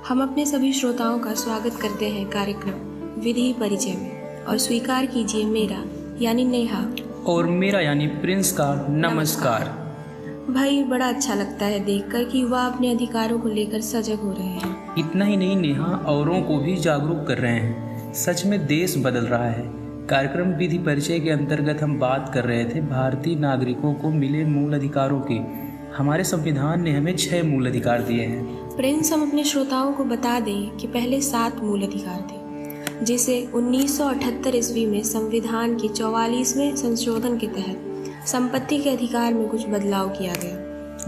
हम अपने सभी श्रोताओं का स्वागत करते हैं कार्यक्रम विधि परिचय में और स्वीकार कीजिए मेरा यानी नेहा और मेरा यानी प्रिंस का नमस्कार। भाई बड़ा अच्छा लगता है देखकर कि युवा अपने अधिकारों को लेकर सजग हो रहे हैं। इतना ही नहीं नेहा, औरों को भी जागरूक कर रहे हैं। सच में देश बदल रहा है। कार्यक्रम विधि परिचय के अंतर्गत हम बात कर रहे थे भारतीय नागरिकों को मिले मूल अधिकारों की। हमारे संविधान ने हमें 6 मूल अधिकार दिए हैं। प्रिंस, हम अपने श्रोताओं को बता दें कि पहले 7 मूल अधिकार थे, जिसे 1978 ईस्वी में संविधान के 44वें संशोधन के तहत संपत्ति के अधिकार में कुछ बदलाव किया गया।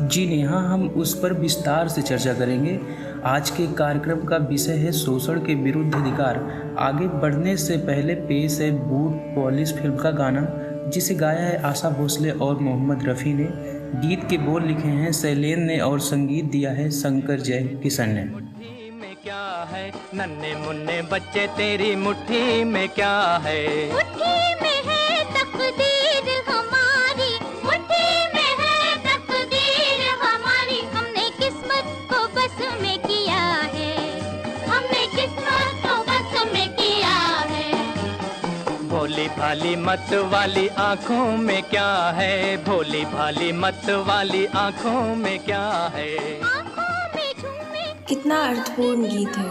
जी नेहा, हम उस पर विस्तार से चर्चा करेंगे। आज के कार्यक्रम का विषय है शोषण के विरुद्ध अधिकार। आगे बढ़ने से पहले पेश है बूट पॉलिश फिल्म का गाना, जिसे गाया है आशा भोसले और मोहम्मद रफ़ी ने। गीत के बोल लिखे हैं शैलेन ने और संगीत दिया है शंकर जय किशन ने। मुट्ठी में क्या है नन्हे मुन्ने बच्चे, तेरी मुट्ठी में क्या है? मुट्ठी में है तकदीर हमारी, मुट्ठी में है तकदीर हमारी। हमने किस्मत को बस में किया है, हमने किस्मत को बस में किया है। भोली भाली मत वाली आँखों में क्या है? भोली भाली मत वाली आँखों में क्या है? आँखों में झूमे कितना अर्थपूर्ण गीत है।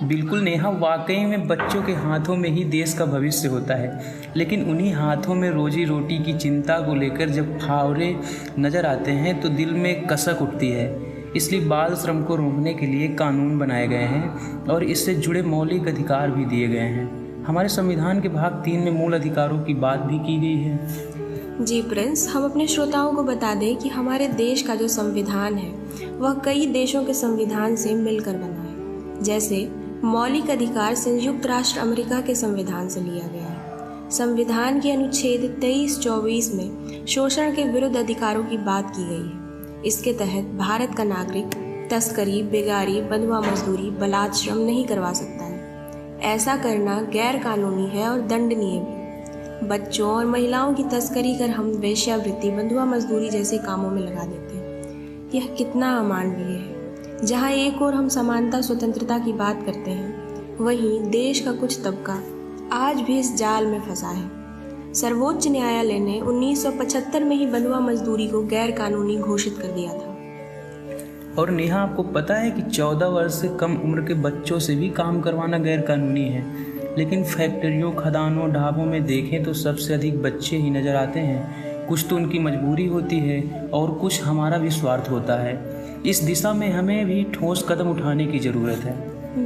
बिल्कुल नेहा, वाकई में बच्चों के हाथों में ही देश का भविष्य होता है, लेकिन उन्हीं हाथों में रोजी रोटी की चिंता को लेकर जब फावरे नज़र आते हैं तो दिल में कसक उठती है। इसलिए बाल श्रम को रोकने के लिए कानून बनाए गए हैं और इससे जुड़े मौलिक अधिकार भी दिए गए हैं। हमारे संविधान के भाग 3 में मूल अधिकारों की बात भी की गई है। जी प्रिंस, हम अपने श्रोताओं को बता दें कि हमारे देश का जो संविधान है वह कई देशों के संविधान से मिलकर बना है। जैसे मौलिक अधिकार संयुक्त राष्ट्र अमेरिका के संविधान से लिया गया है। संविधान के अनुच्छेद 23-24 में शोषण के विरुद्ध अधिकारों की बात की गई है। इसके तहत भारत का नागरिक तस्करी, बेगारी, बंधुआ मजदूरी, बलात् श्रम नहीं करवा सकता है। ऐसा करना गैर कानूनी है और दंडनीय भी। बच्चों और महिलाओं की तस्करी कर हम वेश्यावृत्ति, बंधुआ मजदूरी जैसे कामों में लगा देते हैं। यह कितना अमानवीय है। जहाँ एक ओर हम समानता स्वतंत्रता की बात करते हैं, वहीं देश का कुछ तबका आज भी इस जाल में फंसा है। सर्वोच्च न्यायालय ने 1975 में ही बंधुआ मजदूरी को गैर कानूनी घोषित कर दिया था। और नेहा, आपको पता है कि 14 वर्ष से कम उम्र के बच्चों से भी काम करवाना गैर कानूनी है। लेकिन फैक्ट्रियों, खदानों, ढाबों में देखें तो सबसे अधिक बच्चे ही नज़र आते हैं। कुछ तो उनकी मजबूरी होती है और कुछ हमारा भी स्वार्थ होता है। इस दिशा में हमें भी ठोस कदम उठाने की ज़रूरत है।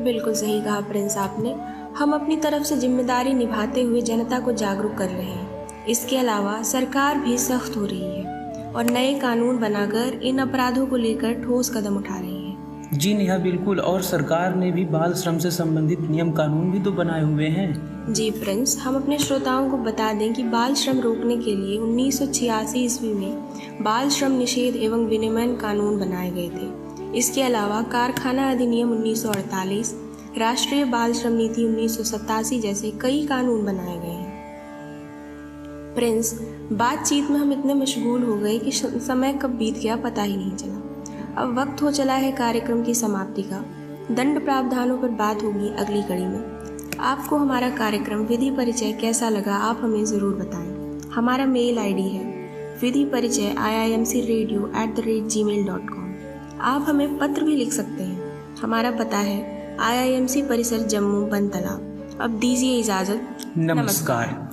बिल्कुल सही कहा प्रिंस आपने। हम अपनी तरफ से जिम्मेदारी निभाते हुए जनता को जागरूक कर रहे हैं। इसके अलावा सरकार भी सख्त हो रही है और नए कानून बनाकर इन अपराधों को लेकर ठोस कदम उठा रही है। जी नेहा, बिल्कुल। और सरकार ने भी बाल श्रम से संबंधित नियम कानून भी तो बनाए हुए हैं। जी प्रिंस, हम अपने श्रोताओं को बता दें कि बाल श्रम रोकने के लिए 1986 ईस्वी में बाल श्रम निषेध एवं विनियमन कानून बनाए गए थे। इसके अलावा कारखाना अधिनियम 1948, राष्ट्रीय बाल श्रम नीति 1987 जैसे कई कानून बनाए गए हैं। प्रिंस, बातचीत में हम इतने मशगूल हो गए कि समय कब बीत गया पता ही नहीं चला। अब वक्त हो चला है कार्यक्रम की समाप्ति का। दंड प्रावधानों पर बात होगी अगली कड़ी में। आपको हमारा कार्यक्रम विधि परिचय कैसा लगा, आप हमें ज़रूर बताएं। हमारा मेल आईडी है vidhiparichay@iimcradio@gmail.com। आप हमें पत्र भी लिख सकते हैं। हमारा पता है IIMC परिसर, जम्मू, बनतलाब। अब दीजिए इजाज़त। नमस्कार।